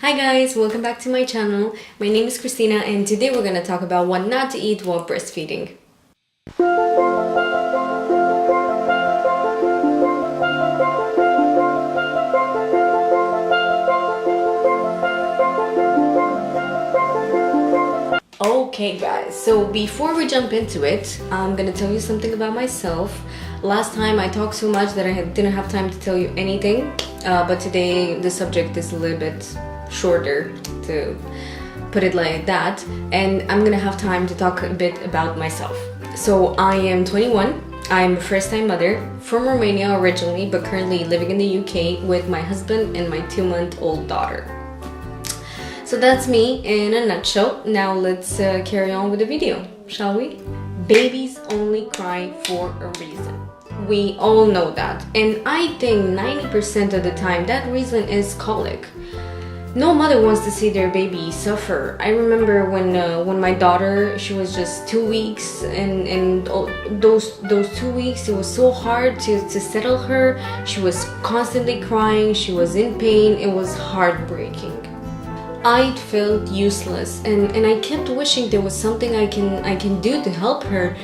Hi guys, welcome back to my channel. My name is Christina and today we're going to talk about what not to eat while breastfeeding. Okay guys, so before we jump into it, I'm gonna tell you something about myself. Last time I talked so much that I didn't have time to tell you anything, but today the subject is a little bit shorter, to put it like that, and I'm gonna have time to talk a bit about myself. So I am 21. I'm a first-time mother from Romania originally, but currently living in the UK with my husband and my 2-month-old daughter. So that's me in a nutshell. Now let's carry on with the video, shall we? Babies only cry for a reason. We all know that, and I think 90% of the time that reason is colic. No mother wants to see their baby suffer. I remember when my daughter, she was just 2 weeks, and those 2 weeks, it was so hard to settle her. She was constantly crying, she was in pain, it was heartbreaking. I felt useless, and I kept wishing there was something I can do to help her,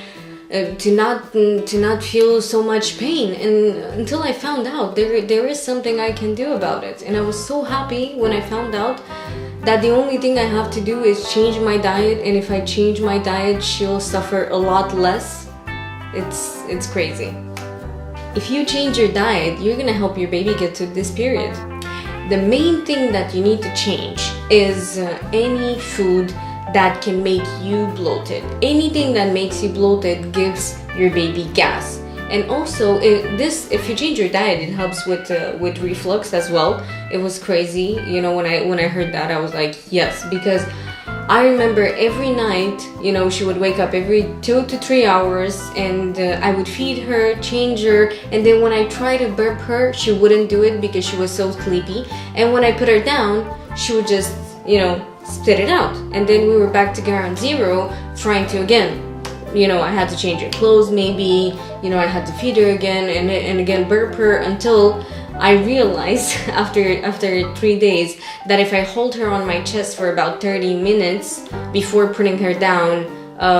to not feel so much pain. And until I found out there is something I can do about it, and I was so happy when I found out that the only thing I have to do is change my diet, and if I change my diet, she'll suffer a lot less. It's crazy. If you change your diet, you're gonna help your baby get to this period. The main thing that you need to change is any food that can make you bloated. Anything that makes you bloated gives your baby gas. And also, if you change your diet, it helps with reflux as well. It was crazy, you know, when I heard that, I was like, yes, because I remember every night, you know, she would wake up every 2 to 3 hours, and I would feed her, change her, and then when I tried to burp her, she wouldn't do it because she was so sleepy. And when I put her down, she would just, you know, spit it out. And then we were back to ground zero, trying to again, you know, I had to change her clothes maybe, you know, I had to feed her again and again burp her, until I realized after 3 days that if I hold her on my chest for about 30 minutes before putting her down,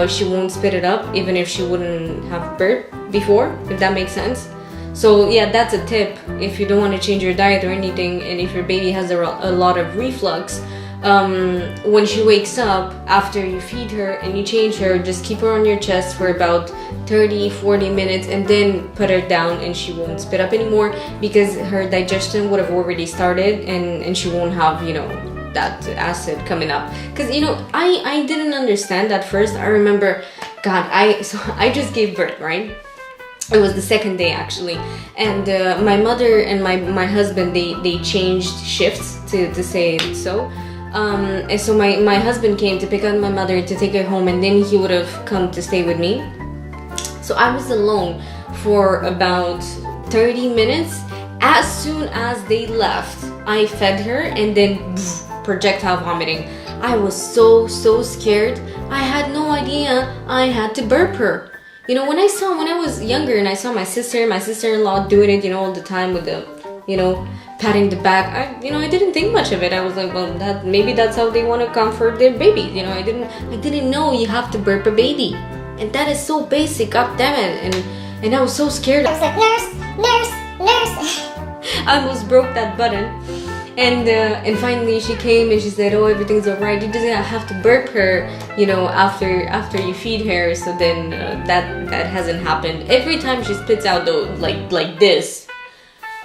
she won't spit it up, even if she wouldn't have burped before, if that makes sense. So yeah, that's a tip if you don't want to change your diet or anything, and if your baby has a lot of reflux. When she wakes up, after you feed her and you change her, just keep her on your chest for about 30-40 minutes and then put her down, and she won't spit up anymore because her digestion would have already started, and she won't have, you know, that acid coming up. Because, you know, I didn't understand at first. I remember, God, I just gave birth, right? It was the second day actually, and my mother and my husband, they changed shifts, to say it so. And so my husband came to pick up my mother to take her home, and then he would have come to stay with me. So I was alone for about 30 minutes. As soon as they left, I fed her, and then projectile vomiting. I was so scared. I had no idea I had to burp her. You know, when I was younger and I saw my sister-in-law doing it, you know, all the time with the, you know, patting the back, I didn't think much of it. I was like, well, maybe that's how they want to comfort their baby. You know, I didn't know you have to burp a baby, and that is so basic. God damn it! And I was so scared. I was like, nurse. I almost broke that button, and finally she came and she said, oh, everything's alright. You just have to burp her, you know, after you feed her. So then that hasn't happened. Every time she spits out though, like this.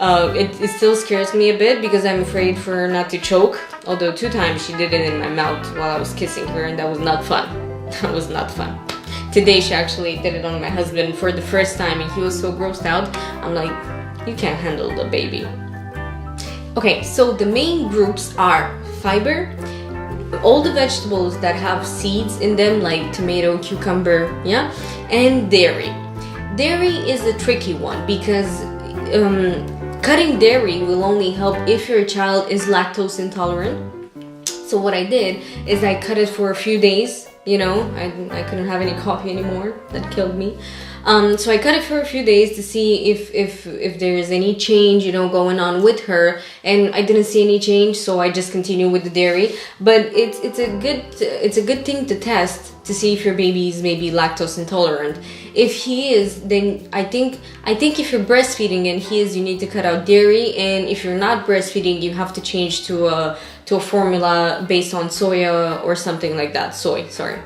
It still scares me a bit because I'm afraid for her not to choke. Although 2 times she did it in my mouth while I was kissing her, and that was not fun. That was not fun. Today she actually did it on my husband for the first time, and he was so grossed out. I'm like, you can't handle the baby. Okay, so the main groups are fiber, all the vegetables that have seeds in them, like tomato, cucumber, yeah, and dairy. Dairy is a tricky one because cutting dairy will only help if your child is lactose intolerant. So what I did is I cut it for a few days, you know, I couldn't have any coffee anymore, that killed me. So I cut it for a few days to see if there is any change, going on with her, and I didn't see any change, so I just continue with the dairy. But it's a good thing to test to see if your baby is maybe lactose intolerant. If he is, then I think if you're breastfeeding and he is, you need to cut out dairy, and if you're not breastfeeding, you have to change to a formula based on soya or something like that. Soy, sorry.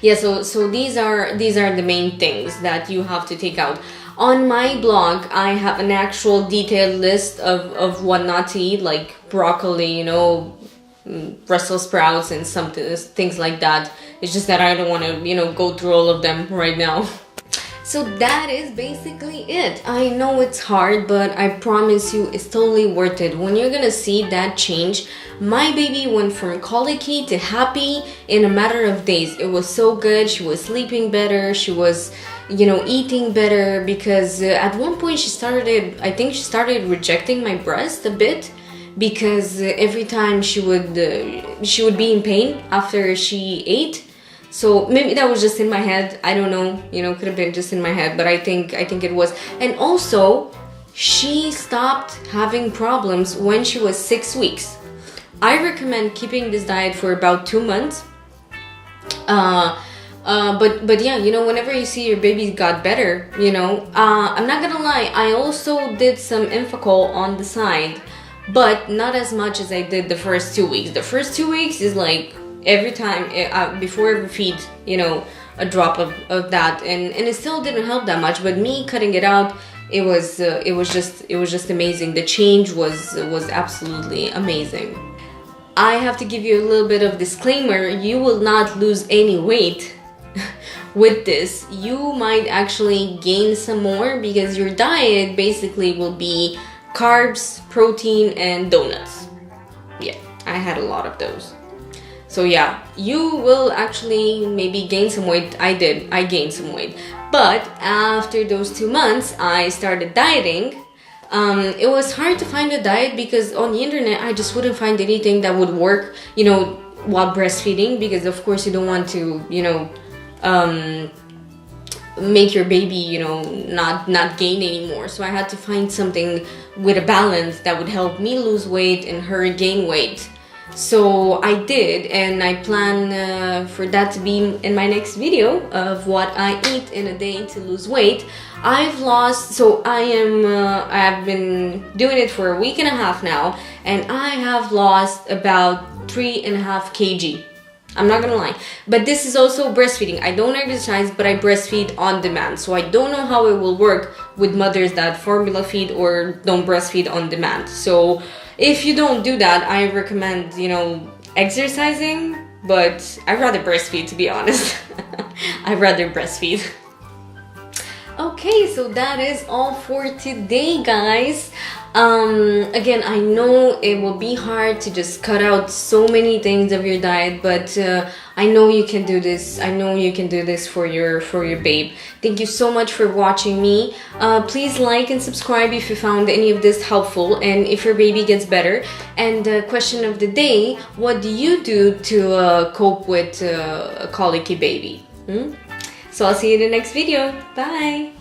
Yeah, so these are the main things that you have to take out. On my blog, I have an actual detailed list of what not to eat, like broccoli, Brussels sprouts and things like that. It's just that I don't want to, go through all of them right now. So that is basically it. I know it's hard, but I promise you it's totally worth it. When you're gonna see that change, my baby went from colicky to happy in a matter of days. It was so good. She was sleeping better. She was, eating better, because at one point I think she started rejecting my breast a bit, because every time she would be in pain after she ate. So maybe that was just in my head. I don't know, could have been just in my head, but I think it was. And also, she stopped having problems when she was 6 weeks. I recommend keeping this diet for about 2 months. But yeah, whenever you see your baby got better, I'm not gonna lie, I also did some Infocol on the side, but not as much as I did the first 2 weeks. The first 2 weeks is like every time before every feed, a drop of that, and it still didn't help that much. But me cutting it out, it was just amazing. The change was absolutely amazing. I have to give you a little bit of disclaimer. You will not lose any weight with this. You might actually gain some more, because your diet basically will be carbs, protein, and donuts. Yeah, I had a lot of those. So yeah, you will actually maybe gain some weight. I gained some weight. But after those 2 months, I started dieting. It was hard to find a diet, because on the internet, I just wouldn't find anything that would work, while breastfeeding, because of course you don't want to, make your baby, not gain anymore. So I had to find something with a balance that would help me lose weight and her gain weight. So I did, and I plan for that to be in my next video of what I eat in a day to lose weight. I've been doing it for a week and a half now, and I have lost about 3.5 kg. I'm not gonna lie, but this is also breastfeeding. I don't exercise, but I breastfeed on demand. So I don't know how it will work with mothers that formula feed or don't breastfeed on demand. So if you don't do that, I recommend, exercising, but I'd rather breastfeed, to be honest. I'd rather breastfeed. Okay, so that is all for today, guys. Again, I know it will be hard to just cut out so many things of your diet, but I know you can do this. I know you can do this for your babe. Thank you so much for watching me. Please like and subscribe if you found any of this helpful, and if your baby gets better. And question of the day: what do you do to cope with a colicky baby? So I'll see you in the next video. Bye.